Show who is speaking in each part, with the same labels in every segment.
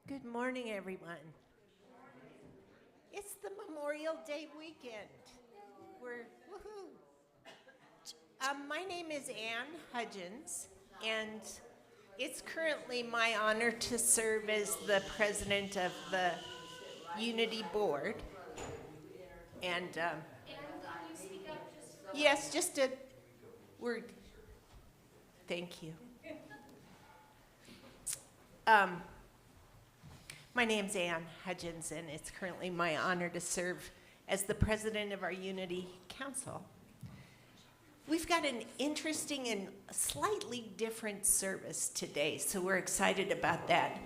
Speaker 1: Good morning, everyone. It's the Memorial Day weekend. Woohoo! My name is Ann Hudgens, and it's currently my honor to serve as the president of the Unity Board. And yes, just a word. Thank you. My name's Ann Hudgens, and it's currently my honor to serve as the president of our Unity Council. We've got an interesting and slightly different service today, so we're excited about that.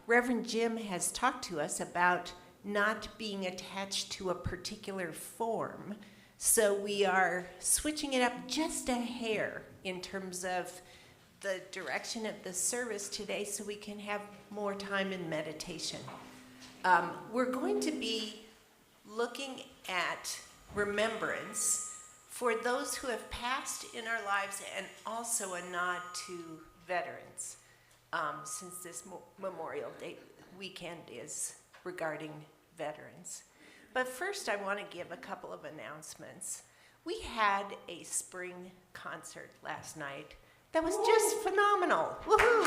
Speaker 1: Reverend Jim has talked to us about not being attached to a particular form, so we are switching it up just a hair in terms of the direction of the service today so we can have more time in meditation. We're going to be looking at remembrance for those who have passed in our lives and also a nod to veterans, since this Memorial Day weekend is regarding veterans. But first I want to give a couple of announcements. We had a spring concert last night that was just phenomenal. Woohoo!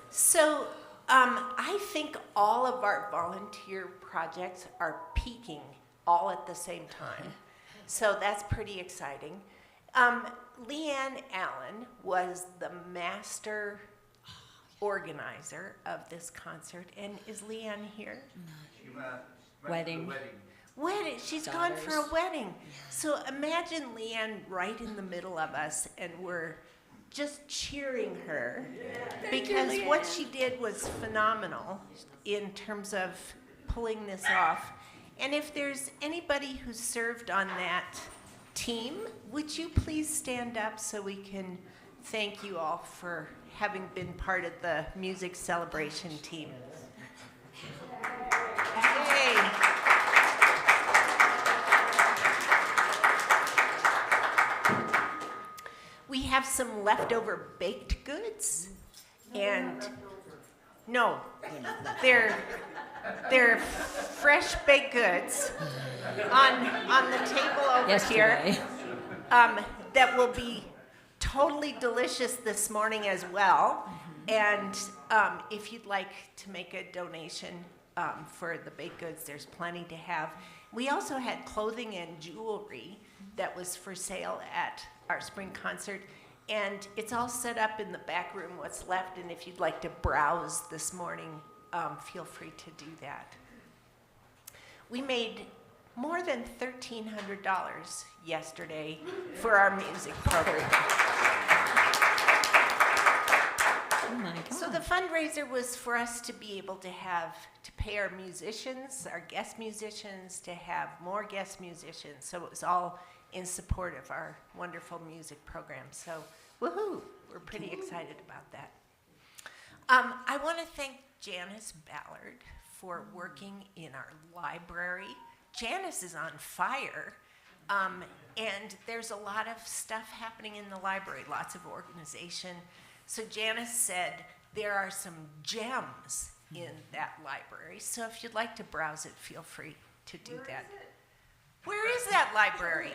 Speaker 1: So I think all of our volunteer projects are peaking all at the same time. So that's pretty exciting. Leanne Allen was the master organizer of this concert. And is Leanne here?
Speaker 2: Wedding.
Speaker 1: Wedding. She's gone for a wedding. So imagine Leanne right in the middle of us, and we're just cheering her because what she did was phenomenal in terms of pulling this off. And if there's anybody who served on that team, would you please stand up so we can thank you all for having been part of the music celebration team. Yay. We have some leftover baked goods, and no, they're fresh baked goods on the table over here that will be totally delicious this morning as well. And if you'd like to make a donation for the baked goods, there's plenty to have. We also had clothing and jewelry that was for sale at our spring concert, and it's all set up in the back room, what's left, and if you'd like to browse this morning, feel free to do that. We made more than $1,300 yesterday for our music program.
Speaker 2: Oh my God.
Speaker 1: So the fundraiser was for us to be able to pay our musicians, our guest musicians, to have more guest musicians. So it was all in support of our wonderful music program. So, woohoo, we're pretty excited about that. I want to thank Janice Ballard for working in our library. Janice is on fire, and there's a lot of stuff happening in the library, lots of organization. So Janice said there are some gems in that library, so if you'd like to browse it, feel free to do that. Where is that library?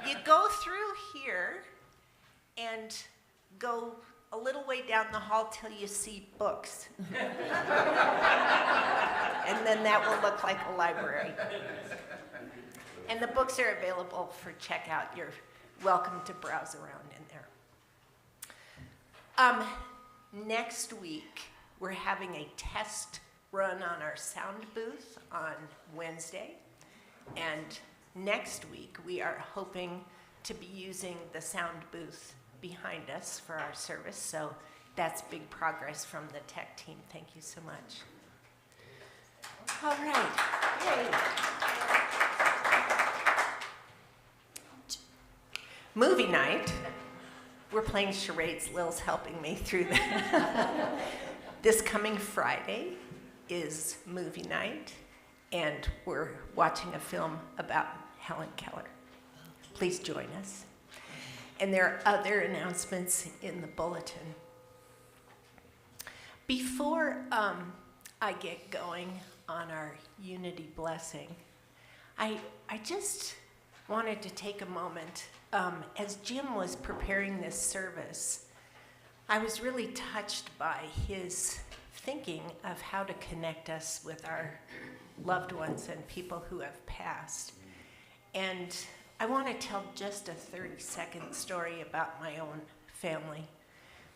Speaker 1: You go through here and go a little way down the hall till you see books. And then that will look like a library. And the books are available for checkout. You're welcome to browse around in there. Next week, we're having a test run on our sound booth on Wednesday. And next week, we are hoping to be using the sound booth behind us for our service. So that's big progress from the tech team. Thank you so much. All right. Yay. Movie night. We're playing charades. Lil's helping me through that. This coming Friday is movie night, and we're watching a film about Helen Keller. Please join us. And there are other announcements in the bulletin. Before I get going on our unity blessing, I just wanted to take a moment. As Jim was preparing this service, I was really touched by his thinking of how to connect us with our loved ones and people who have passed. And I want to tell just a 30-second story about my own family.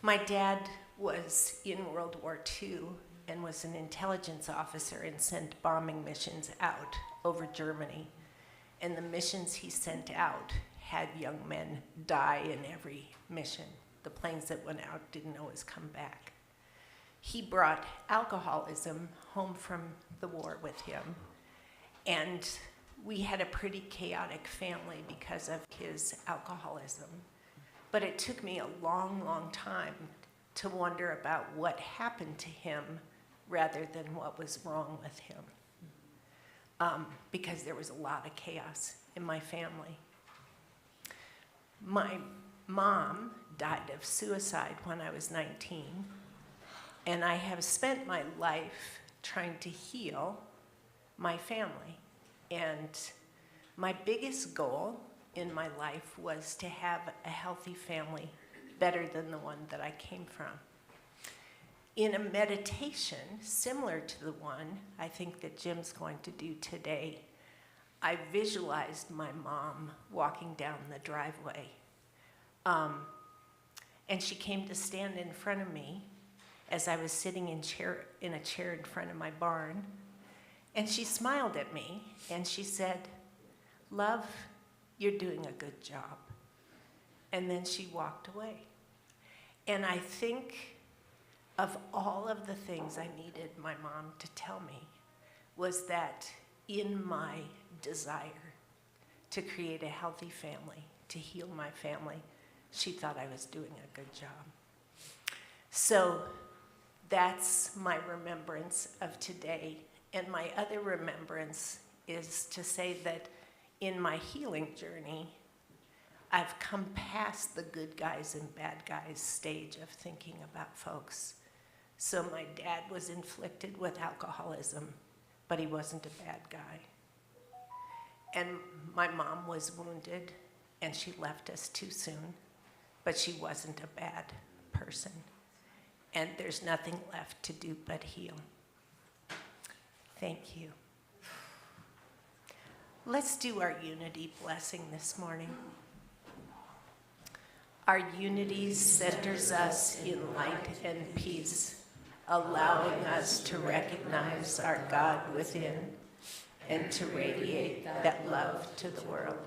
Speaker 1: My dad was in World War II and was an intelligence officer and sent bombing missions out over Germany. And the missions he sent out had young men die in every mission. The planes that went out didn't always come back. He brought alcoholism home from the war with him, and we had a pretty chaotic family because of his alcoholism. But it took me a long, long time to wonder about what happened to him rather than what was wrong with him, because there was a lot of chaos in my family. My mom died of suicide when I was 19, and I have spent my life trying to heal my family. And my biggest goal in my life was to have a healthy family, better than the one that I came from. In a meditation similar to the one I think that Jim's going to do today, I visualized my mom walking down the driveway. And she came to stand in front of me as I was sitting in a chair in front of my barn. And she smiled at me and she said, "Love, you're doing a good job." And then she walked away. And I think of all of the things I needed my mom to tell me was that in my desire to create a healthy family, to heal my family, she thought I was doing a good job. So that's my remembrance of today. And my other remembrance is to say that in my healing journey, I've come past the good guys and bad guys stage of thinking about folks. So my dad was inflicted with alcoholism, but he wasn't a bad guy. And my mom was wounded, and she left us too soon, but she wasn't a bad person. And there's nothing left to do but heal. Thank you. Let's do our unity blessing this morning. Our unity centers us in light and peace, allowing us to recognize our God within and to radiate that love to the world.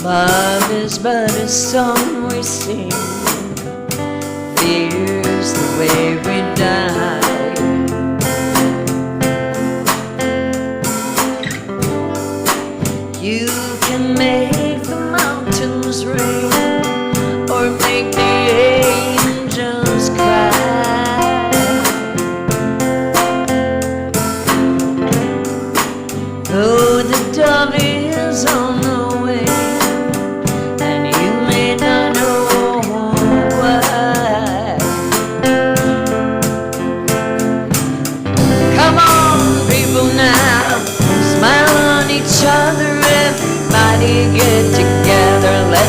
Speaker 2: Love is but a song we sing, fear's the way we die. You can make the mountains rain or make the angels cry. Though the dove is on the way, each other, everybody get together.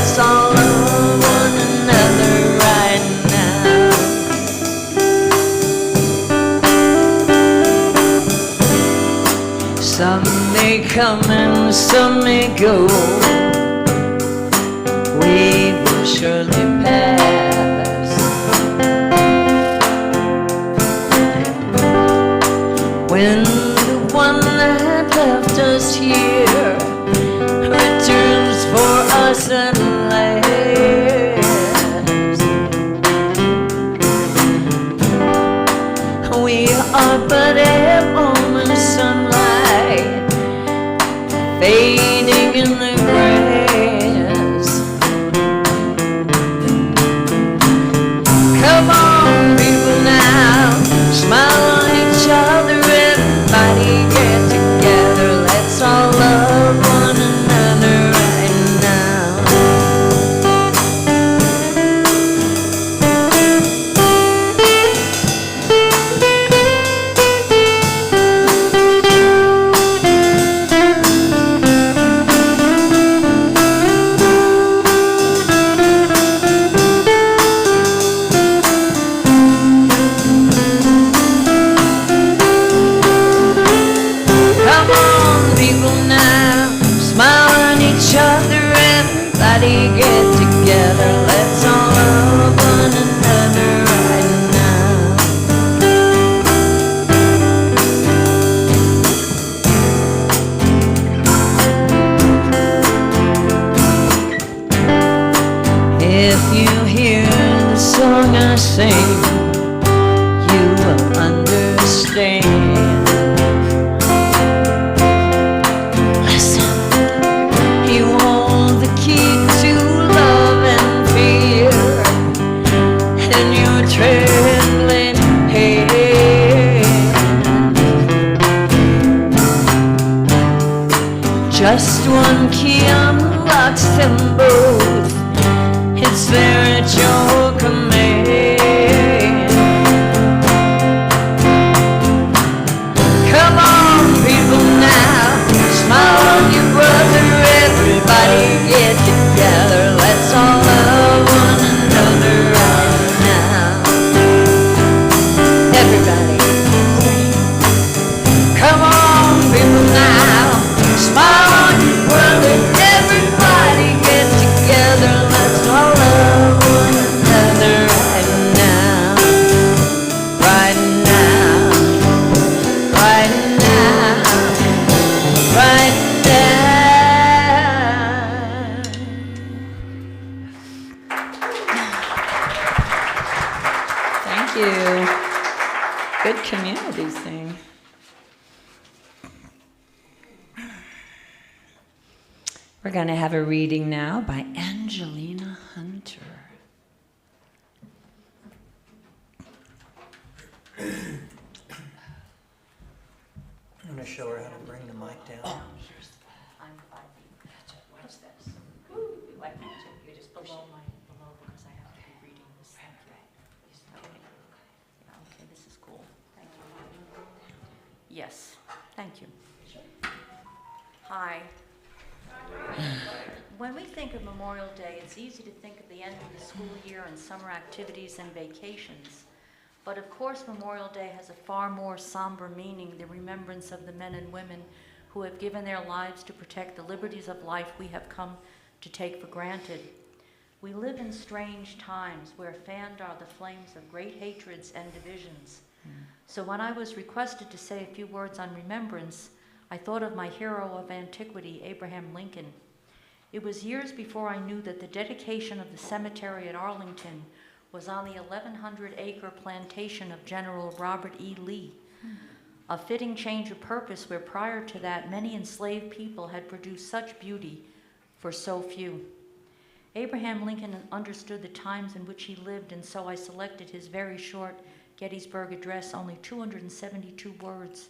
Speaker 2: Some may come and some may go. We will surely pass. When the one that left us here returns for us at last, we are but a moment's sunlight fading in the grass. Come on, people, now, smile on each other, everybody get together, let's all love one another right now. Come on, people, now, smile on each other, everybody get together, let's all love one another right now. If you hear the song I sing, you will understand. Listen, you hold the key to love and fear in your trembling hand. Just one key unlocks them both. It's there at your command. Come on, people, now, smile on your brother, everybody get together, let's all love one another right now. Everybody, come on, people, now, smile on your brother, everybody get together, let's all love one another right now. Right now, right now, right now. Thank you. Good community thing. We're going to have a reading now by Angelina Hunter.
Speaker 3: I'm going to show her how to bring the mic down.
Speaker 2: Here's the, I'm 5 feet. Watch this. You like magic? You just push below because I have to be reading this. Thank you. Yeah, okay, this is cool. Thank you. Yes, thank you. Hi. When we think of Memorial Day, it's easy to think of the end of the school year and summer activities and vacations. But of course, Memorial Day has a far more somber meaning, the remembrance of the men and women who have given their lives to protect the liberties of life we have come to take for granted. We live in strange times where fanned are the flames of great hatreds and divisions. So when I was requested to say a few words on remembrance, I thought of my hero of antiquity, Abraham Lincoln. It was years before I knew that the dedication of the cemetery at Arlington was on the 1,100-acre plantation of General Robert E. Lee, a fitting change of purpose where prior to that many enslaved people had produced such beauty for so few. Abraham Lincoln understood the times in which he lived, and so I selected his very short Gettysburg Address, only 272 words,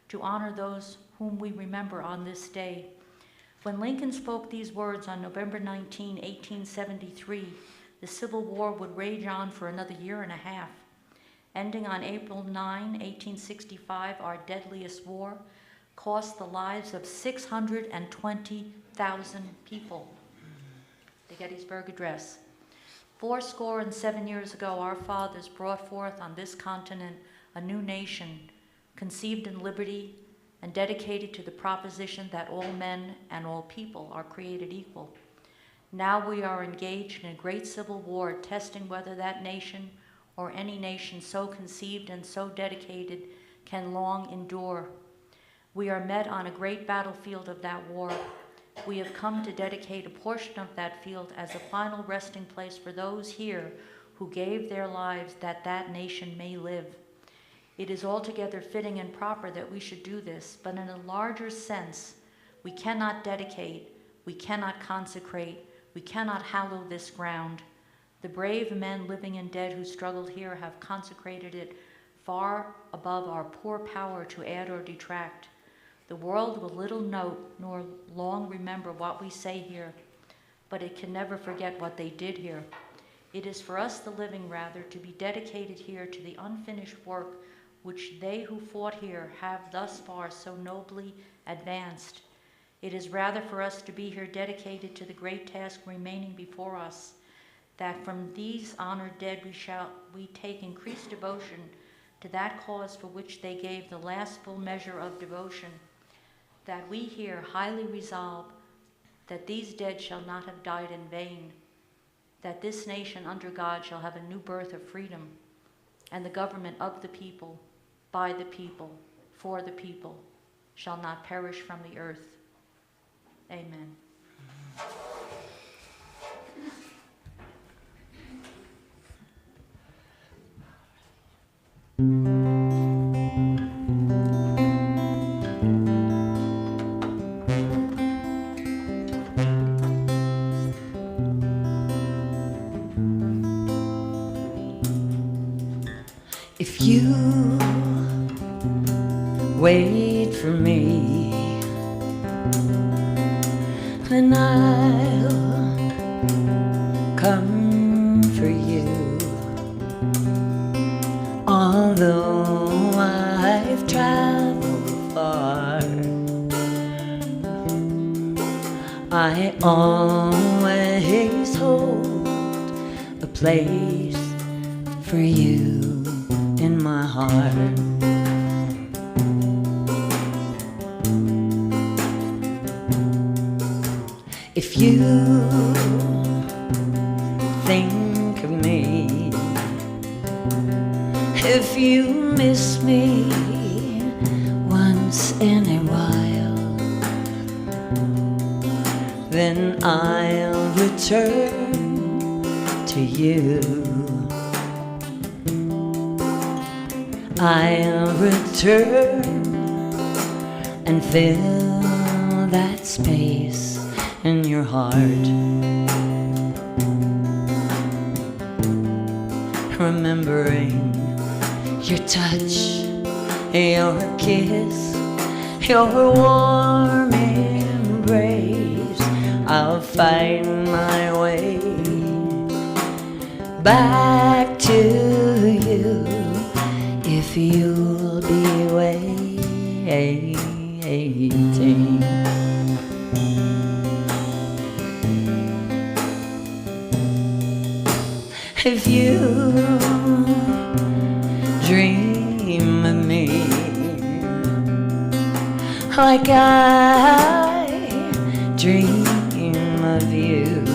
Speaker 2: to honor those whom we remember on this day. When Lincoln spoke these words on November 19, 1873, the Civil War would rage on for another year and a half. Ending on April 9, 1865, our deadliest war cost the lives of 620,000 people. The Gettysburg Address. 87 years ago, our fathers brought forth on this continent a new nation, conceived in liberty and dedicated to the proposition that all men and all people are created equal. Now we are engaged in a great civil war, testing whether that nation or any nation so conceived and so dedicated can long endure. We are met on a great battlefield of that war. We have come to dedicate a portion of that field as a final resting place for those here who gave their lives that that nation may live. It is altogether fitting and proper that we should do this, but in a larger sense, we cannot dedicate, we cannot consecrate, we cannot hallow this ground. The brave men living and dead who struggled here have consecrated it far above our poor power to add or detract. The world will little note nor long remember what we say here, but it can never forget what they did here. It is for us, the living, rather, to be dedicated here to the unfinished work which they who fought here have thus far so nobly advanced. It is rather for us to be here dedicated to the great task remaining before us, that from these honored dead we take increased devotion to that cause for which they gave the last full measure of devotion, that we here highly resolve that these dead shall not have died in vain, that this nation under God shall have a new birth of freedom, and the government of the people, by the people, for the people, shall not perish from the earth. Amen.
Speaker 4: If you wait for me, then I'll come for you. Although I've traveled far, I always hold a place for you in my heart. If you think of me, if you miss me once in a while, then I'll return to you. I'll return and fill that space in your heart, remembering your touch, your kiss, your warm embrace. I'll find my way back to you if you'll be waiting. If you dream of me like I dream of you,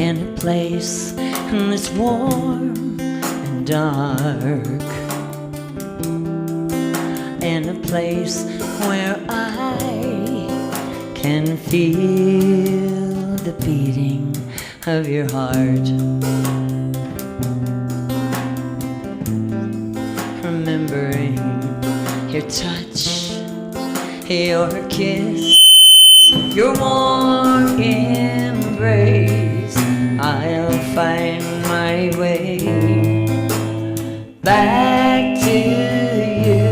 Speaker 4: in a place that's warm and dark, in a place where I can feel the beating of your heart, remembering your touch, your kiss, your warm embrace. I'll find my way back to you.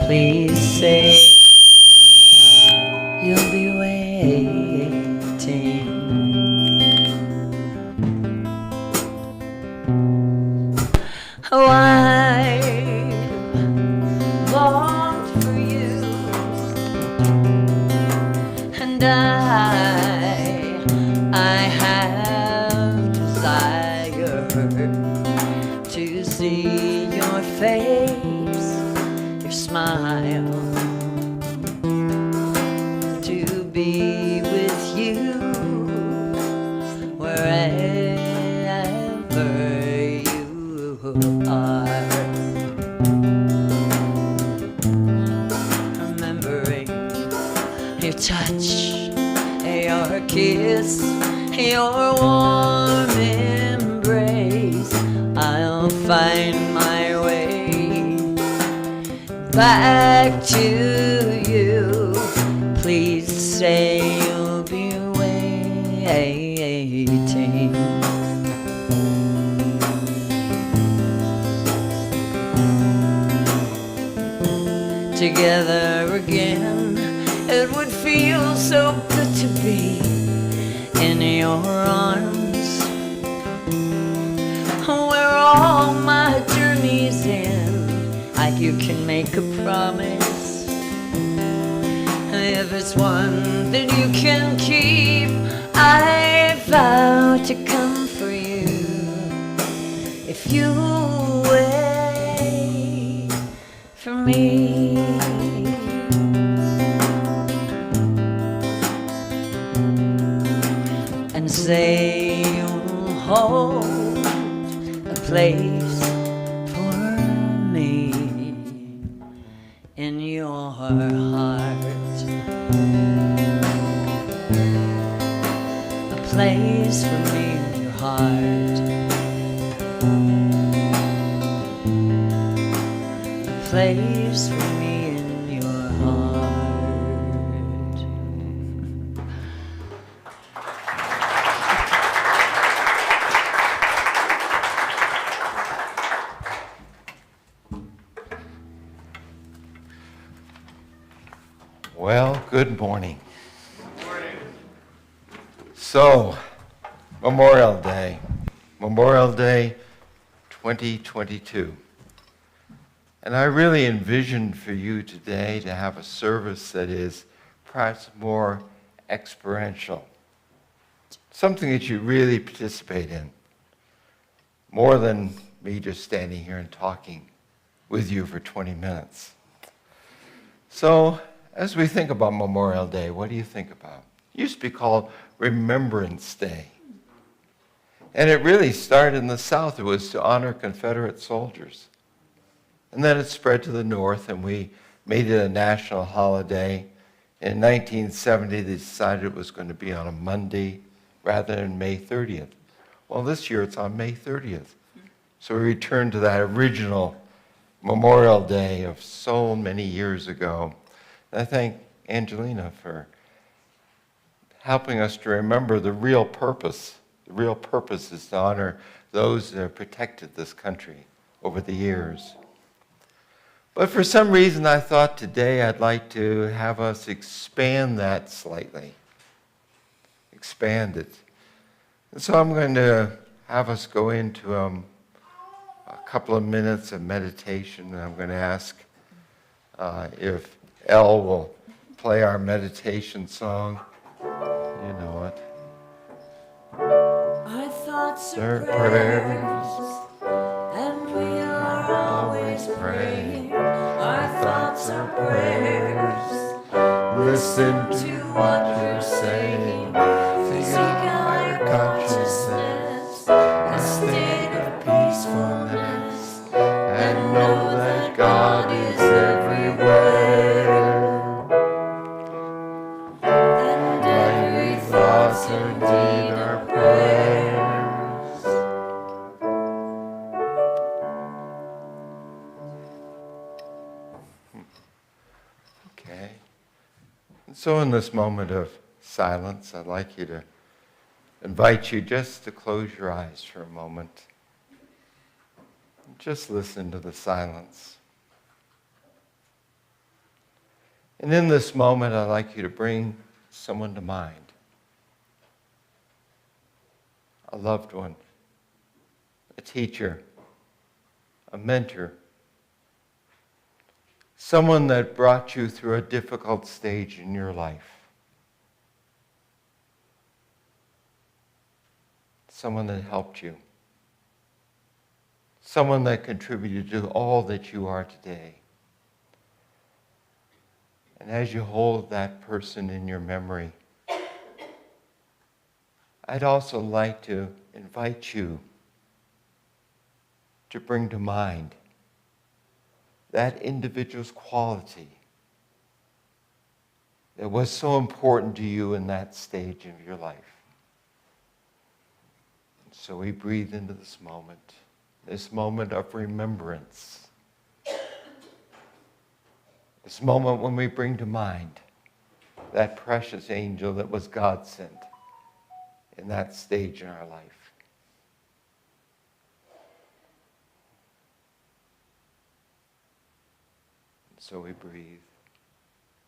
Speaker 4: Please say you'll be waiting. Oh, I longed for you, and I have desire to see your face, your smile to be with you wherever you are. Remembering your touch, your kiss, your warm embrace, I'll find my way back to you. Please say you'll be waiting. Together again, it would feel so good to be in your arms, where all my journeys end. Like you can make a promise, if it's one that you can keep, I vow to come for you. If you wait for me, and say you'll hold a place for me in your heart, a place for me in your heart, a place for me in your heart.
Speaker 5: Well, good morning. So, Memorial Day 2022. And I really envisioned for you today to have a service that is perhaps more experiential, something that you really participate in, more than me just standing here and talking with you for 20 minutes. So, as we think about Memorial Day, what do you think about? It used to be called Remembrance Day. And it really started in the South. It was to honor Confederate soldiers. And then it spread to the North, and we made it a national holiday. In 1970, they decided it was going to be on a Monday rather than May 30th. Well, this year it's on May 30th. So we returned to that original Memorial Day of so many years ago. I thank Angelina for helping us to remember the real purpose. The real purpose is to honor those that have protected this country over the years. But for some reason, I thought today I'd like to have us expand that slightly. Expand it. And so I'm going to have us go into a couple of minutes of meditation. And I'm going to ask if Elle will play our meditation song. You know it.
Speaker 4: Our thoughts
Speaker 5: Their
Speaker 4: are
Speaker 5: prayers,
Speaker 4: and we are always praying. Our thoughts are
Speaker 5: prayers. Listen to what you're saying. Seek out your consciousness, a state of peacefulness, and know that God is everywhere.
Speaker 4: and every
Speaker 5: Thoughts and deed are prayers. Okay. And so in this moment of silence, I'd like you to invite you just to close your eyes for a moment. Just listen to the silence. And in this moment, I'd like you to bring someone to mind. A loved one, a teacher, a mentor, someone that brought you through a difficult stage in your life, someone that helped you, someone that contributed to all that you are today. And as you hold that person in your memory, I'd also like to invite you to bring to mind that individual's quality that was so important to you in that stage of your life. So we breathe into this moment of remembrance, this moment when we bring to mind that precious angel that was God sent in that stage in our life. So we breathe.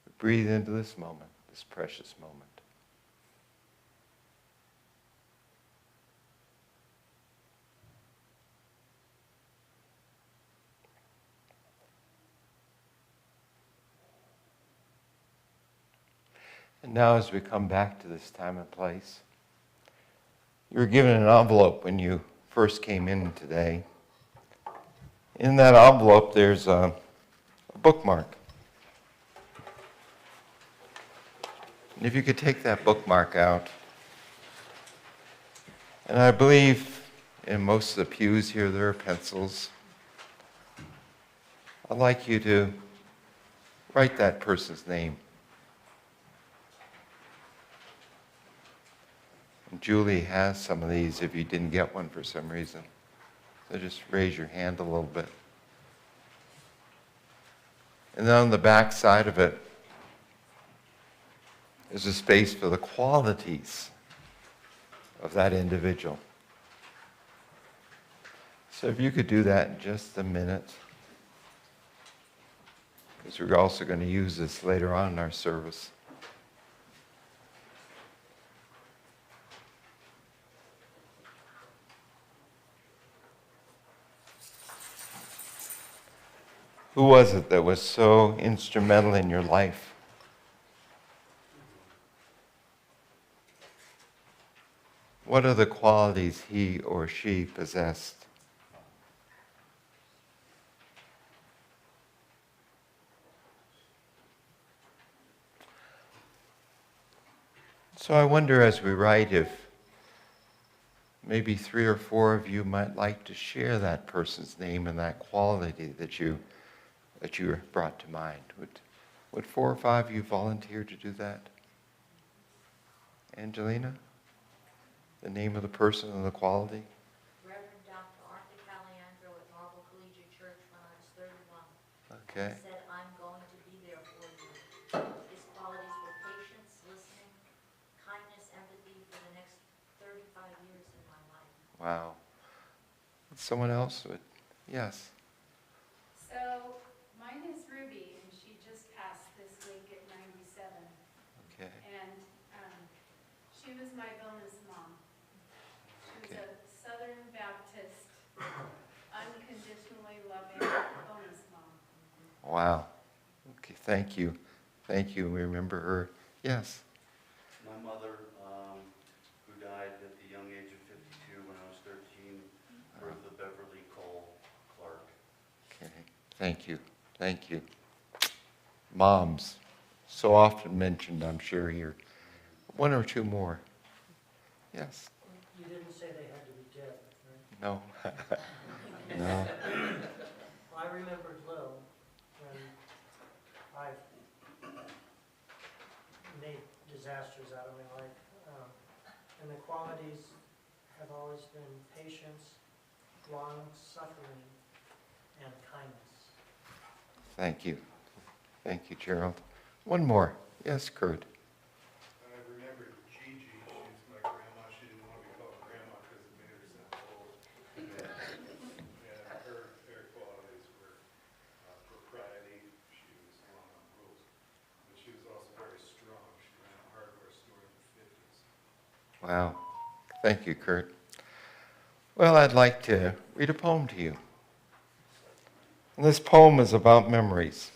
Speaker 5: We breathe into this moment, this precious moment. And now as we come back to this time and place, you were given an envelope when you first came in today. In that envelope, there's a bookmark. And if you could take that bookmark out, and I believe in most of the pews here there are pencils. I'd like you to write that person's name. And Julie has some of these if you didn't get one for some reason. So just raise your hand a little bit. And then on the back side of it is a space for the qualities of that individual. So if you could do that in just a minute, because we're also going to use this later on in our service. Who was it that was so instrumental in your life? What are the qualities he or she possessed? So I wonder as we write if maybe 3 or 4 of you might like to share that person's name and that quality that you brought to mind. Would 4 or 5 of you volunteer to do that? Angelina? The name of the person and the quality?
Speaker 2: Reverend Dr. Arthur Caliandro at Marble Collegiate Church when I was 31.
Speaker 5: Okay.
Speaker 2: He said, I'm going to be there for you. His qualities were patience, listening, kindness, empathy for the next 35 years in my life.
Speaker 5: Wow. Someone else would? Yes.
Speaker 6: So, mine is Ruby, and she just passed this week at 97.
Speaker 5: Okay.
Speaker 6: And she was my bonus mom. She was
Speaker 5: Okay.
Speaker 6: a Southern Baptist, unconditionally loving bonus mom.
Speaker 5: Wow. Okay, thank you. Thank you. We remember her. Yes.
Speaker 7: My mother, who died at the young age of 52 when I was 13, Bertha Beverly Cole Clark.
Speaker 5: Okay. Thank you. Thank you. Moms, so often mentioned, I'm sure, here. 1 or 2 more. Yes.
Speaker 3: You didn't say they had to be dead, right?
Speaker 5: No. No.
Speaker 3: Well, I remember Lil when I've made disasters out of my life. And the qualities have always been patience, long-suffering, and kindness.
Speaker 5: Thank you. Thank you, Gerald. 1 more. Yes, Kurt.
Speaker 8: I remember Gigi, she's my grandma, she didn't want to be called grandma because it made her sound old. And her qualities were propriety, she was long on rules, but she was also very strong. She ran a hardware store in the 50s.
Speaker 5: Wow. Thank you, Kurt. Well, I'd like to read a poem to you. And this poem is about memories.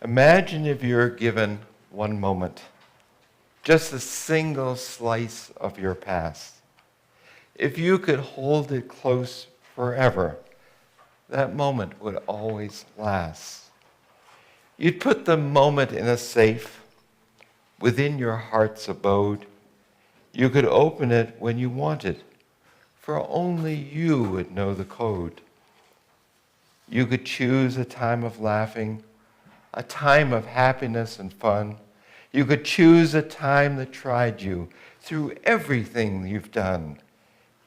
Speaker 5: Imagine if you're given 1 moment, just a single slice of your past. If you could hold it close forever, that moment would always last. You'd put the moment in a safe within your heart's abode. You could open it when you wanted, for only you would know the code. You could choose a time of laughing, a time of happiness and fun. You could choose a time that tried you through everything you've done.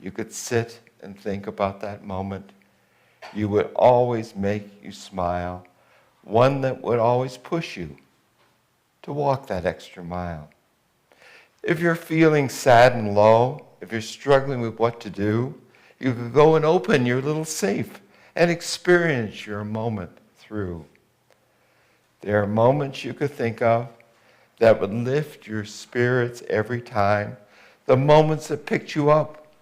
Speaker 5: You could sit and think about that moment. You would always make you smile, one that would always push you to walk that extra mile. If you're feeling sad and low, if you're struggling with what to do, you could go and open your little safe and experience your moment through. There are moments you could think of that would lift your spirits every time, the moments that picked you up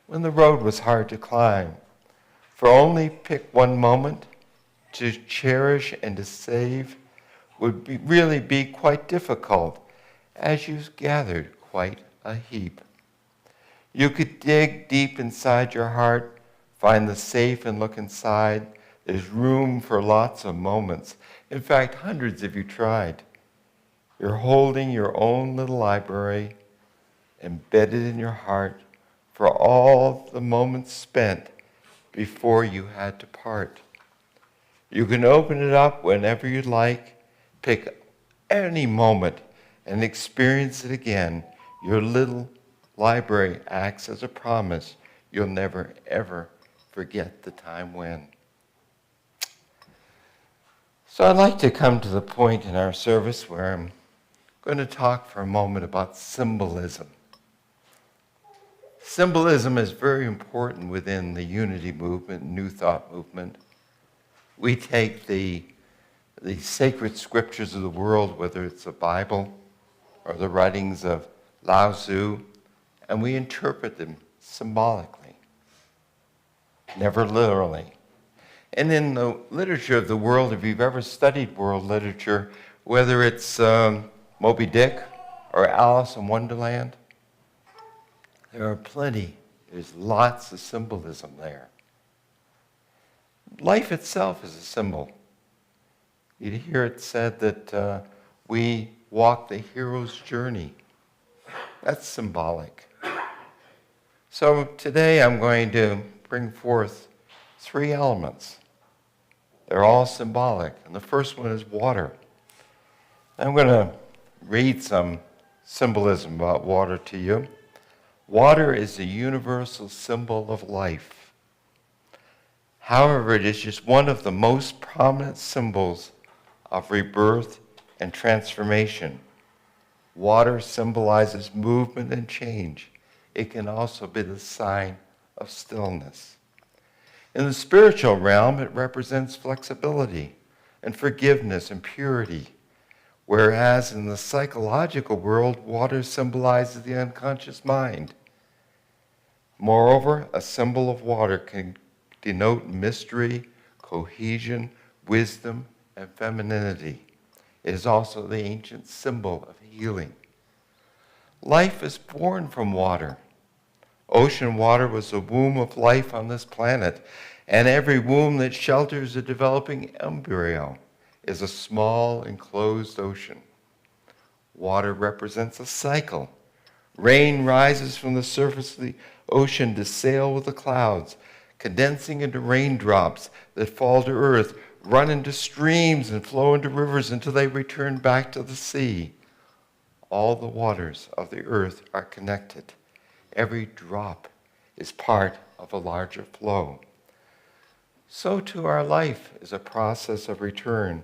Speaker 5: when the road was hard to climb. For only pick one moment to cherish and to save would really be quite difficult, as you gathered quite a heap. You could dig deep inside your heart, find the safe and look inside. There's room for lots of moments. In fact, hundreds if you tried. You're holding your own little library, embedded in your heart, for all the moments spent before you had to part. You can open it up whenever you'd like, pick any moment and experience it again. Your little library acts as a promise you'll never, ever forget the time when. So I'd like to come to the point in our service where I'm going to talk for a moment about symbolism. Symbolism is very important within the unity movement, New Thought movement. We take the sacred scriptures of the world, whether it's the Bible or the writings of Lao Tzu, and we interpret them symbolically, never literally. And in the literature of the world, if you've ever studied world literature, whether it's Moby Dick or Alice in Wonderland, there are plenty. There's lots of symbolism there. Life itself is a symbol. You hear it said that we walk the hero's journey. That's symbolic. So today I'm going to bring forth 3 elements. They're all symbolic. And the first one is water. I'm going to read some symbolism about water to you. Water is a universal symbol of life. However, it is just one of the most prominent symbols of rebirth and transformation. Water symbolizes movement and change. It can also be the sign of stillness. In the spiritual realm, it represents flexibility and forgiveness and purity, whereas in the psychological world, water symbolizes the unconscious mind. Moreover, a symbol of water can denote mystery, cohesion, wisdom, and femininity. It is also the ancient symbol of healing. Life is born from water. Ocean water was the womb of life on this planet, and every womb that shelters a developing embryo is a small enclosed ocean. Water represents a cycle. Rain rises from the surface of the ocean to sail with the clouds, condensing into raindrops that fall to earth, run into streams and flow into rivers until they return back to the sea. All the waters of the earth are connected. Every drop is part of a larger flow. So too our life is a process of return.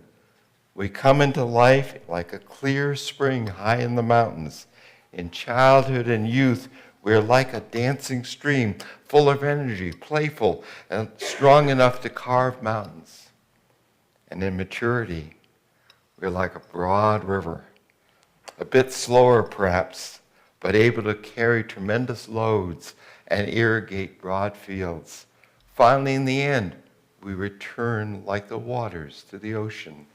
Speaker 5: We come into life like a clear spring high in the mountains. In childhood and youth, we're like a dancing stream, full of energy, playful, and strong enough to carve mountains. And in maturity, we're like a broad river, a bit slower perhaps, but able to carry tremendous loads and irrigate broad fields. Finally, in the end, we return like the waters to the ocean,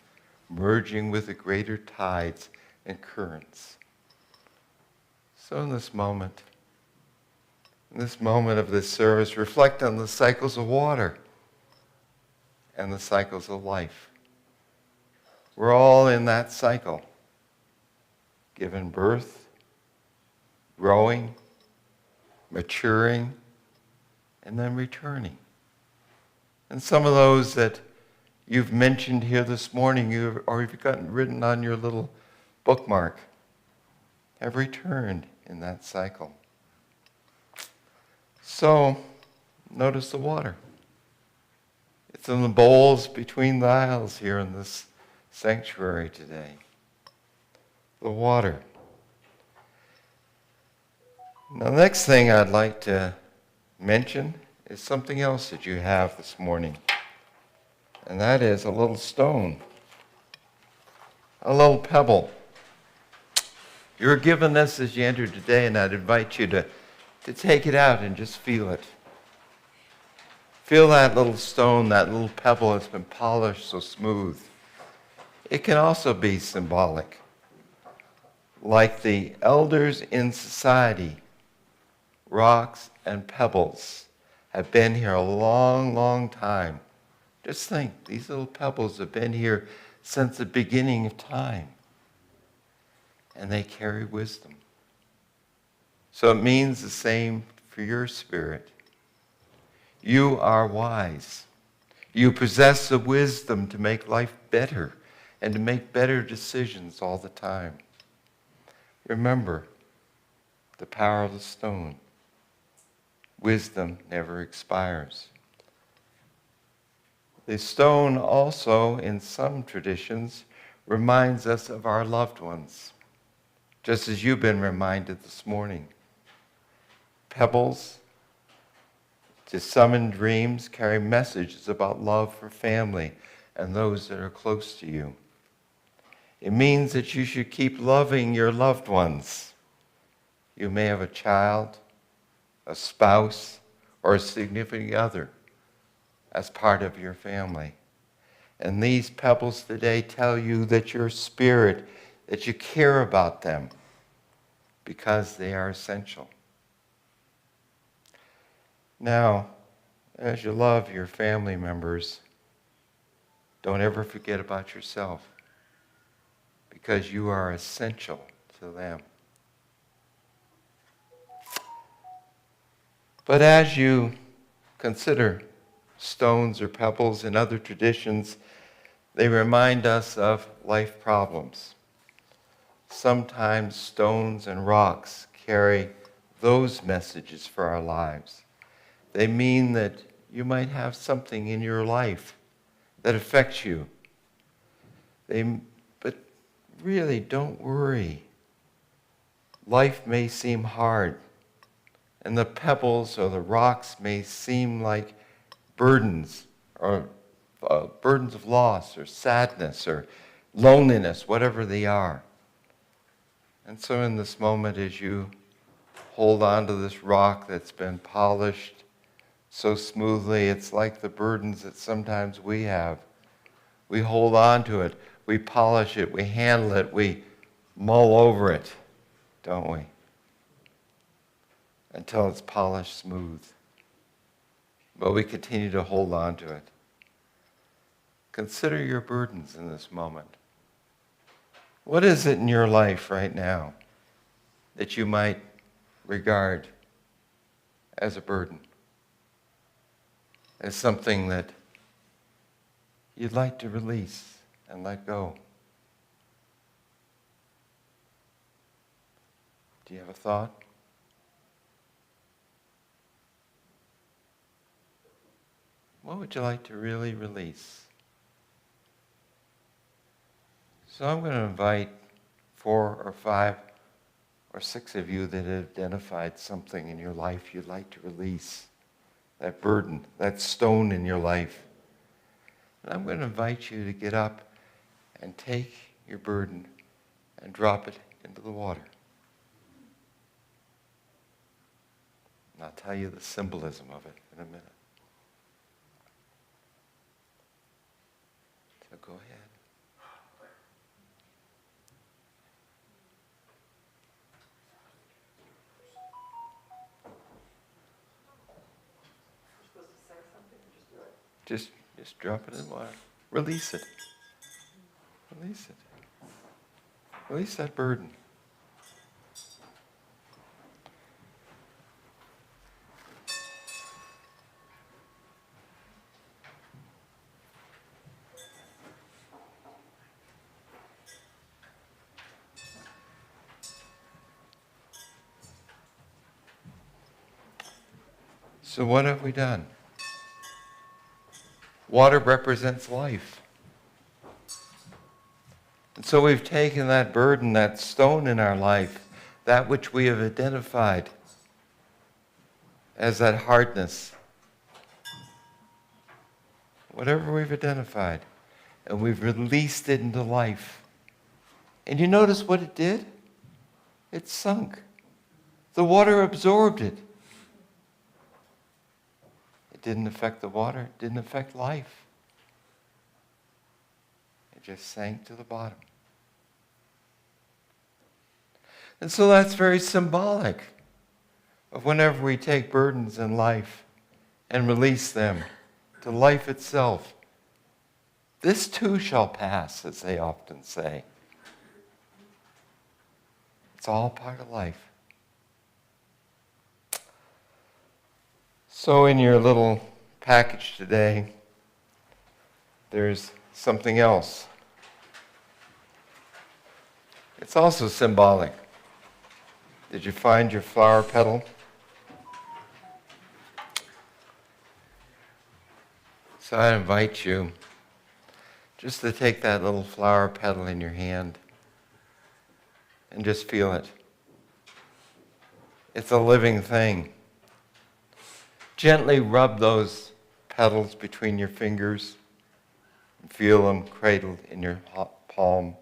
Speaker 5: merging with the greater tides and currents. So in this moment of this service, reflect on the cycles of water and the cycles of life. We're all in that cycle. Giving birth, growing, maturing, and then returning. And some of those that you've mentioned here this morning, or you've gotten written on your little bookmark, have returned in that cycle. So, notice the water. It's in the bowls between the aisles here in this sanctuary today. The water. Now, the next thing I'd like to mention is something else that you have this morning. And that is a little stone, a little pebble. You're given this as you enter today, and I'd invite you to take it out and just feel it. Feel that little stone, that little pebble that's been polished so smooth. It can also be symbolic. Like the elders in society, rocks and pebbles have been here a long, long time. Just think, these little pebbles have been here since the beginning of time. And they carry wisdom. So it means the same for your spirit. You are wise. You possess the wisdom to make life better and to make better decisions all the time. Remember the power of the stone. Wisdom never expires. The stone also, in some traditions, reminds us of our loved ones, just as you've been reminded this morning. Pebbles to summon dreams carry messages about love for family and those that are close to you. It means that you should keep loving your loved ones. You may have a child, a spouse, or a significant other as part of your family. And these pebbles today tell you that your spirit, that you care about them because they are essential. Now, as you love your family members, don't ever forget about yourself because you are essential to them. But as you consider stones or pebbles in other traditions, they remind us of life problems. Sometimes stones and rocks carry those messages for our lives. They mean that you might have something in your life that affects you. But really, don't worry. Life may seem hard, and the pebbles or the rocks may seem like burdens, or burdens of loss, or sadness, or loneliness, whatever they are. And so in this moment, as you hold on to this rock that's been polished so smoothly, it's like the burdens that sometimes we have. We hold on to it, we polish it, we handle it, we mull over it, don't we? Until it's polished smooth. But we continue to hold on to it. Consider your burdens in this moment. What is it in your life right now that you might regard as a burden? As something that you'd like to release and let go? Do you have a thought? What would you like to really release? So I'm going to invite 4 or 5 or 6 of you that have identified something in your life you'd like to release. That burden, that stone in your life. And I'm going to invite you to get up and take your burden and drop it into the water. And I'll tell you the symbolism of it in a minute. So go ahead. Just drop it in the water. Release it. Release it. Release that burden. So what have we done? Water represents life. And so we've taken that burden, that stone in our life, that which we have identified as that hardness, whatever we've identified, and we've released it into life. And you notice what it did? It sunk. The water absorbed it. It didn't affect the water. It didn't affect life. It just sank to the bottom. And so that's very symbolic of whenever we take burdens in life and release them to life itself. This too shall pass, as they often say. It's all part of life. So in your little package today, there's something else. It's also symbolic. Did you find your flower petal? So I invite you just to take that little flower petal in your hand and just feel it. It's a living thing. Gently rub those petals between your fingers and feel them cradled in your palm.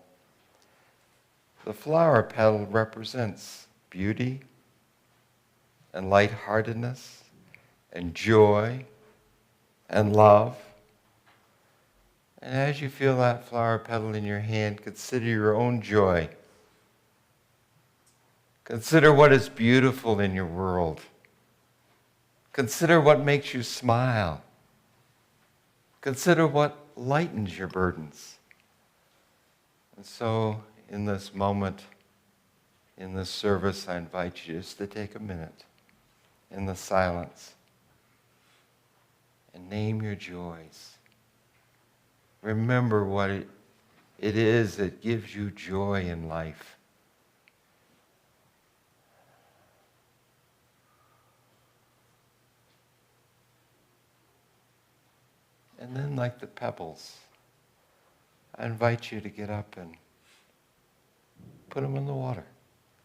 Speaker 5: The flower petal represents beauty and lightheartedness and joy and love. And as you feel that flower petal in your hand, consider your own joy. Consider what is beautiful in your world. Consider what makes you smile. Consider what lightens your burdens. And so, in this moment, in this service, I invite you just to take a minute in the silence and name your joys. Remember what it is that gives you joy in life. And then, like the pebbles, I invite you to get up and put them in the water.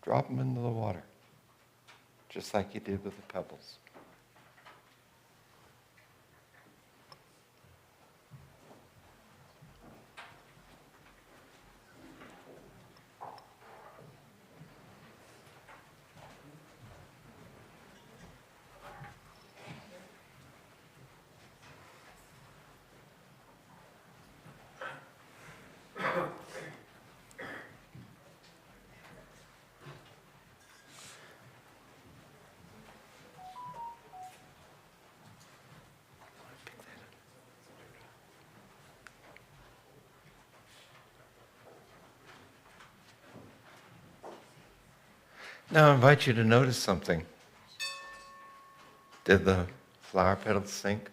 Speaker 5: Drop them into the water, just like you did with the pebbles. Now I invite you to notice something. Did the flower petals sink?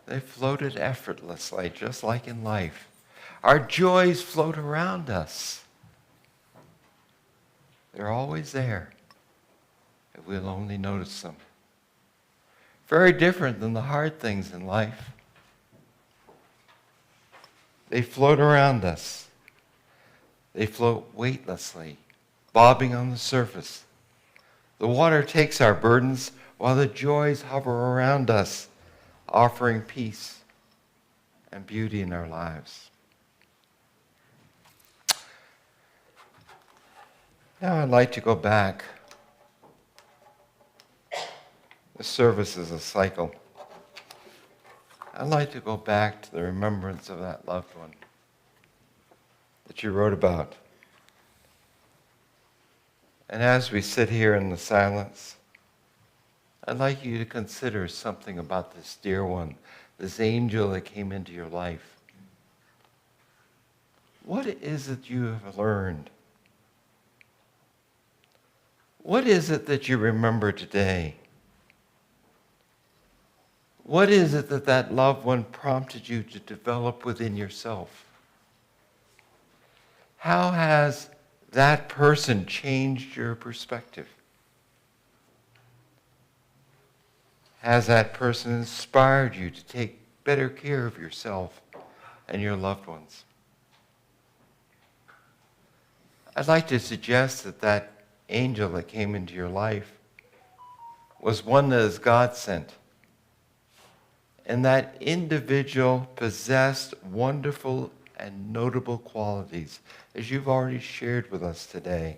Speaker 5: They floated effortlessly, just like in life. Our joys float around us. They're always there, if we'll only notice them. Very different than the hard things in life. They float around us. They float weightlessly, bobbing on the surface. The water takes our burdens while the joys hover around us, offering peace and beauty in our lives. Now I'd like to go back. The service is a cycle. I'd like to go back to the remembrance of that loved one that you wrote about. And as we sit here in the silence, I'd like you to consider something about this dear one, this angel that came into your life. what is it you have learned? What is it that you remember today? What is it that that loved one prompted you to develop within yourself? How has that person changed your perspective? Has that person inspired you to take better care of yourself and your loved ones? I'd like to suggest that that angel that came into your life was one that is God sent. And that individual possessed wonderful and notable qualities, as you've already shared with us today.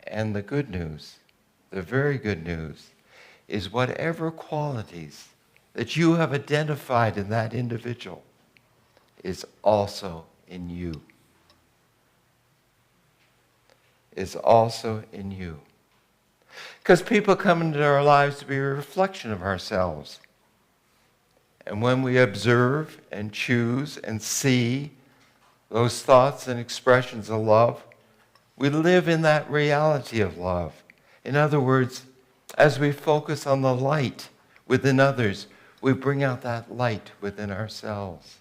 Speaker 5: And the good news, the very good news, is whatever qualities that you have identified in that individual is also in you. Is also in you. Because people come into our lives to be a reflection of ourselves. And when we observe and choose and see those thoughts and expressions of love, we live in that reality of love. In other words, as we focus on the light within others, we bring out that light within ourselves.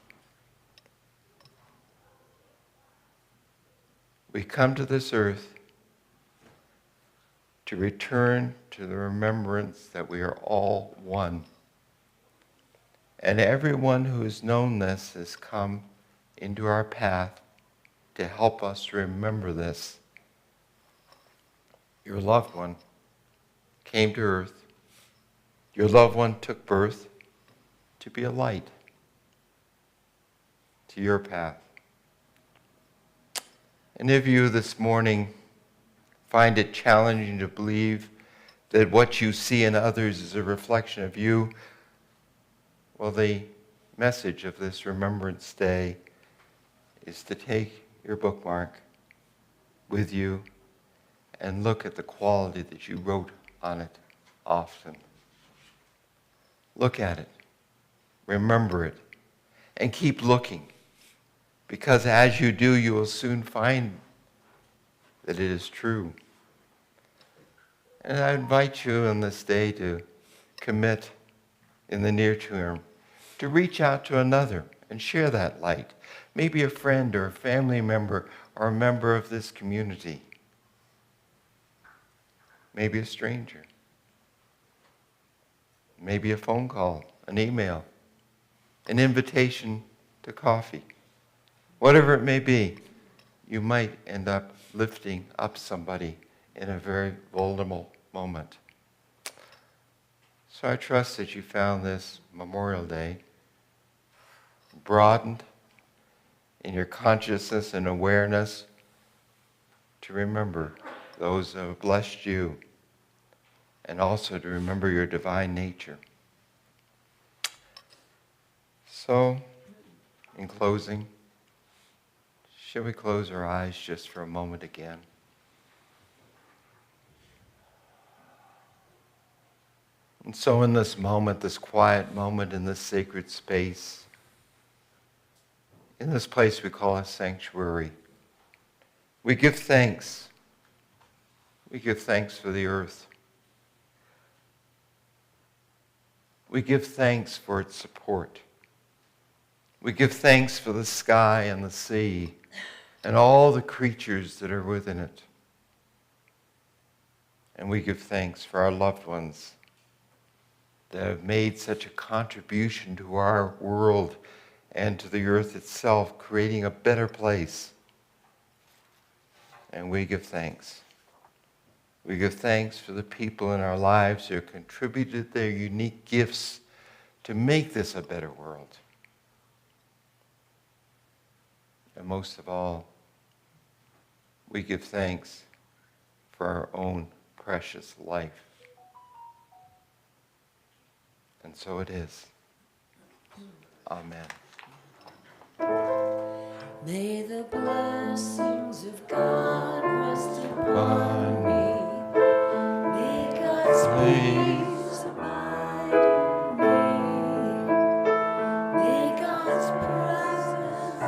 Speaker 5: We come to this earth to return to the remembrance that we are all one. And everyone who has known this has come into our path to help us remember this. Your loved one came to earth. Your loved one took birth to be a light to your path. And if you this morning find it challenging to believe that what you see in others is a reflection of you, well, the message of this Remembrance Day is to take your bookmark with you and look at the quality that you wrote on it often. Look at it, remember it, and keep looking, because as you do, you will soon find that it is true. And I invite you on this day to commit in the near term to reach out to another and share that light. Maybe a friend or a family member or a member of this community. Maybe a stranger. Maybe a phone call, an email, an invitation to coffee. Whatever it may be, you might end up lifting up somebody in a very vulnerable moment. So I trust that you found this Memorial Day broadened in your consciousness and awareness to remember those who have blessed you and also to remember your divine nature. So, in closing, shall we close our eyes just for a moment again? And so in this moment, this quiet moment, in this sacred space, in this place we call a sanctuary, we give thanks. We give thanks for the earth. We give thanks for its support. We give thanks for the sky and the sea and all the creatures that are within it. And we give thanks for our loved ones that have made such a contribution to our world and to the earth itself, creating a better place. And we give thanks. We give thanks for the people in our lives who have contributed their unique gifts to make this a better world. And most of all, we give thanks for our own precious life. And so it is. Amen.
Speaker 4: May the blessings of God rest upon me. May God's peace abide in me. May God's presence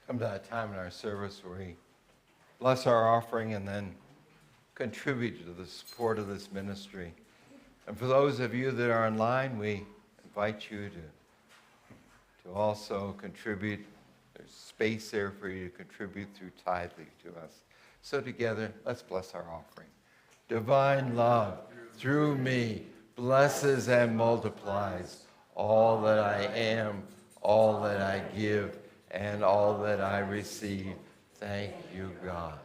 Speaker 5: come to that time in our service where we bless our offering and then contribute to the support of this ministry. And for those of you that are online, we invite you to also contribute. There's space there for you to contribute through tithing to us. So together, let's bless our offering. Divine love, through me, blesses and multiplies all that I am, all that I give, and all that I receive. Thank you, God.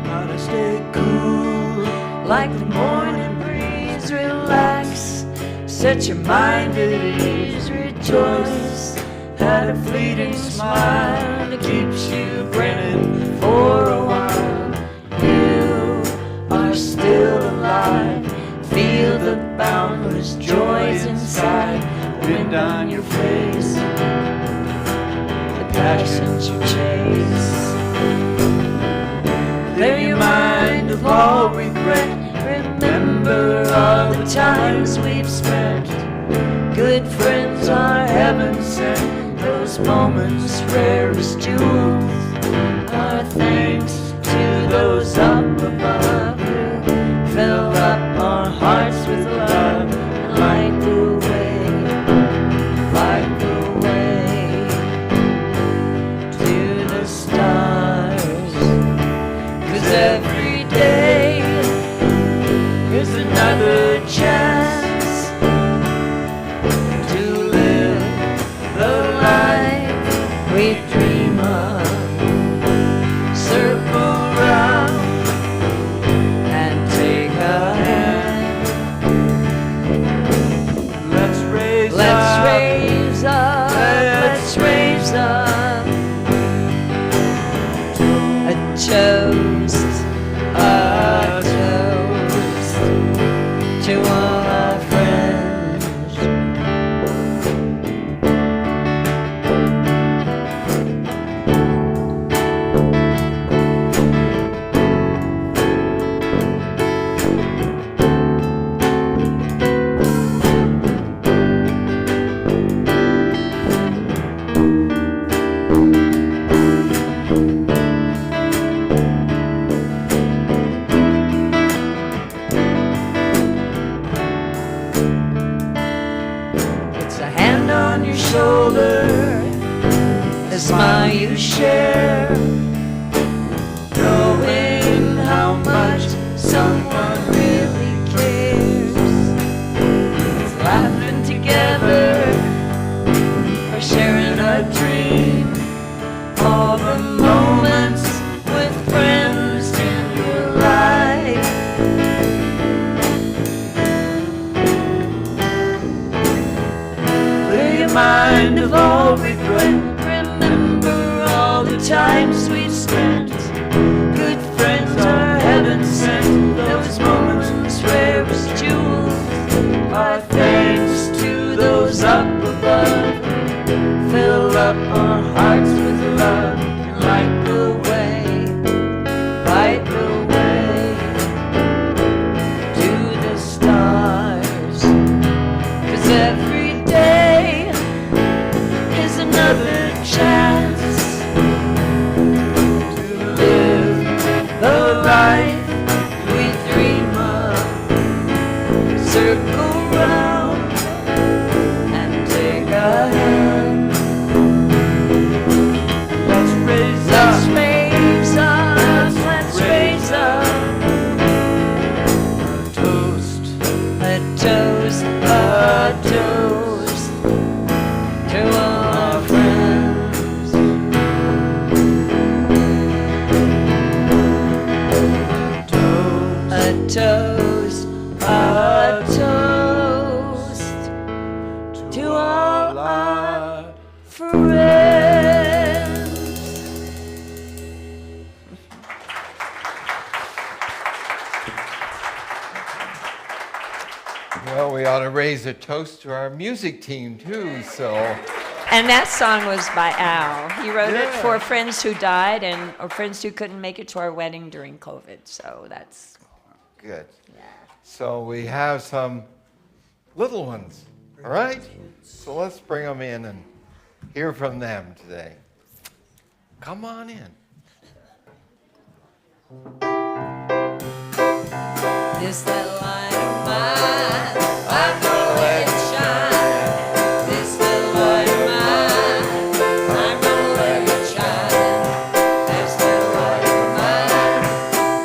Speaker 4: Gotta stay cool, like the morning breeze. Relax, set your mind at ease. Rejoice, had a fleeting smile that keeps you grinning for a while. You are still alive. Feel the boundless joys inside. The wind on your face, the passions you chase. Clear your mind of all regret. Remember all the times we've spent. Good friends are heaven sent. Those moments rare as jewels. Our thanks to those up above who fill up our hearts with love and light the way, light the way to the stars. 'Cause every day is another chance to live the life we dream of. Circle round and take a hand. Let's raise up, let's raise up a toast, a toast to all our friends. It's a hand on your shoulder, a smile you share, knowing how much someone really cares. It's laughing together or sharing a dream. All the moments with friends in your life. Clear your mind of all regret. Remember all the times we've spent. Good friends are heaven sent. Those moments rare as jewels. Our thanks to those up above. Fill up our hearts with love and light the way, light the way to the stars. 'Cause every day is another chance to
Speaker 5: ought to raise a toast to our music team too, so.
Speaker 4: And that song was by Al. He wrote it
Speaker 5: Yeah.
Speaker 4: for friends who died or friends who couldn't make it to our wedding during COVID. So that's,
Speaker 5: Good. So we have some little ones, all right? So let's bring them in and hear from them today. Come on in.
Speaker 4: this that light of mine, I'm gonna let it shine. This that light of mine, I'm gonna let it shine. This that light of mine,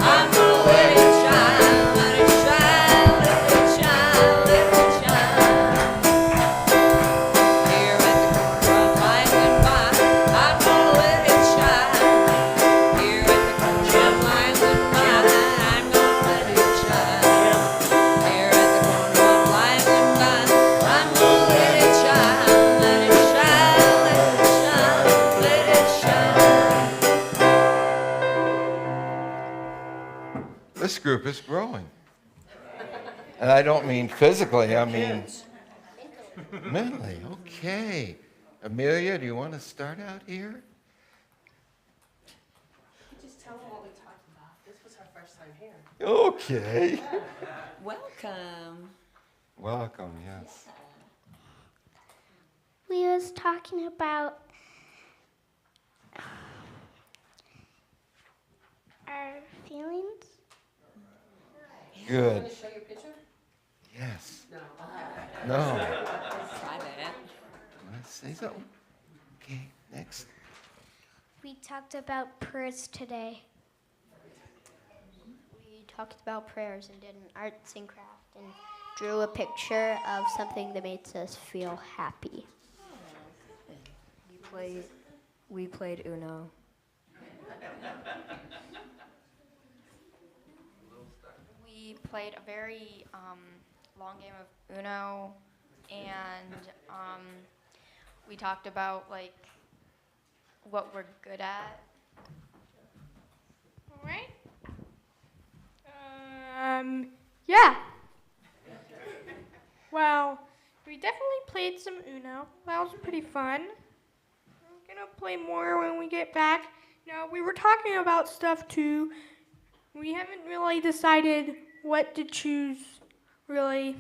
Speaker 4: I'm gonna let it shine. Let it shine, let it shine, let it shine. Here at the corner of life and mine, I'm gonna let it shine. Here at the corner of life and mine, I'm gonna let it shine. Here at the corner of life and mine, I'm gonna let it shine. Let it shine, let it shine, let it shine.
Speaker 5: This group is growing. And I don't mean physically, I mean mentally. Okay. Amelia, do you want to start out here?
Speaker 9: Just tell them what we talked about. This was our first time here.
Speaker 5: Okay.
Speaker 4: Welcome.
Speaker 5: Welcome, yes.
Speaker 10: We was talking about our feelings.
Speaker 5: Good.
Speaker 9: Want to show your picture?
Speaker 5: Yes.
Speaker 9: No.
Speaker 5: No.
Speaker 4: Try that.
Speaker 5: Want to say something? Okay, next.
Speaker 10: We talked about prayers today.
Speaker 11: We talked about prayers and did an arts and craft and drew a picture of something that makes us feel happy. We played Uno. We played a very long game of Uno, and we talked about like what we're good at.
Speaker 6: All right. Yeah. Well, we definitely played some Uno. That was pretty fun. We're gonna play more when we get back. No, we were talking about stuff too. We haven't really decided what to choose really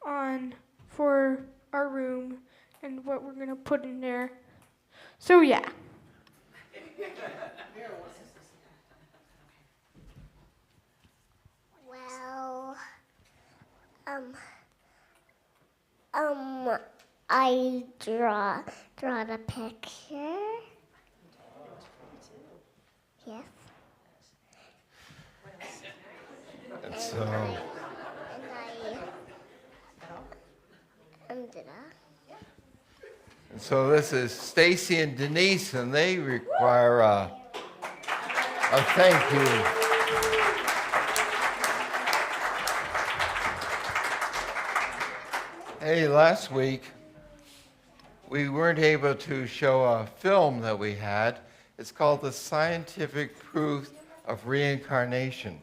Speaker 6: on for our room and what we're gonna put in there. So yeah.
Speaker 10: Well, I draw the picture. Yes.
Speaker 5: And so,
Speaker 10: Did I?
Speaker 5: and so this is Stacy and Denise, and they require a thank you. Hey, last week we weren't able to show a film that we had. It's called The Scientific Proof of Reincarnation.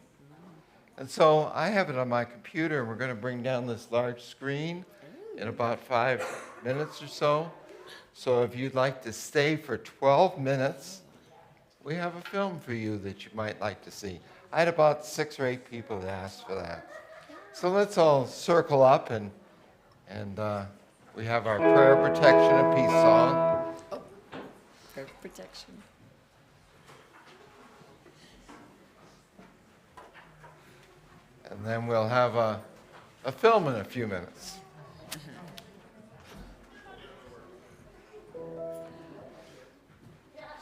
Speaker 5: And so I have it on my computer, and we're going to bring down this large screen in about 5 minutes or so. So if you'd like to stay for 12 minutes, we have a film for you that you might like to see. I had about 6 or 8 people that asked for that. So let's all circle up, and we have our prayer, protection, and peace song.
Speaker 4: For protection.
Speaker 5: And then we'll have a film in a few minutes.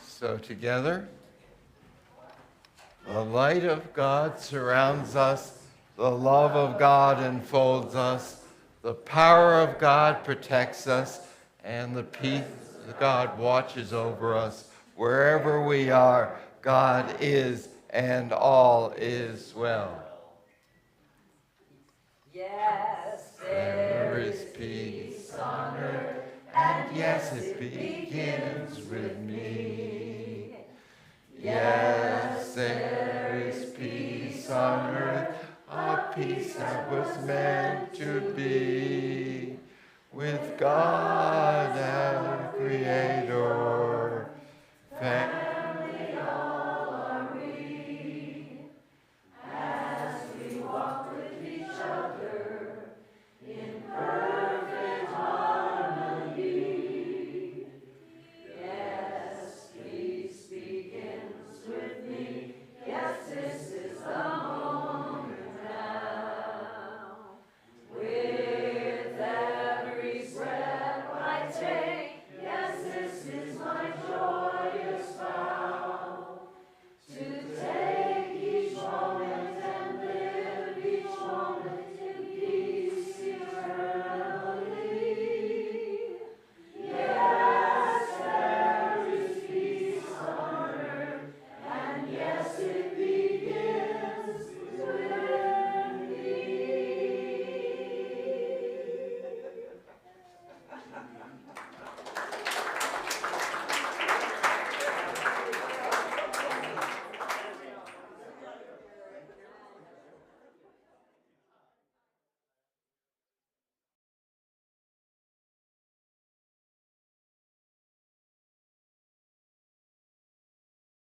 Speaker 5: So together, the light of God surrounds us, the love of God enfolds us, the power of God protects us, and the peace of God watches over us. Wherever we are, God is, and all is well.
Speaker 4: Yes,
Speaker 5: There is peace on earth, and yes, it begins with me. Yes, there is peace on earth, a peace that was meant to be with God.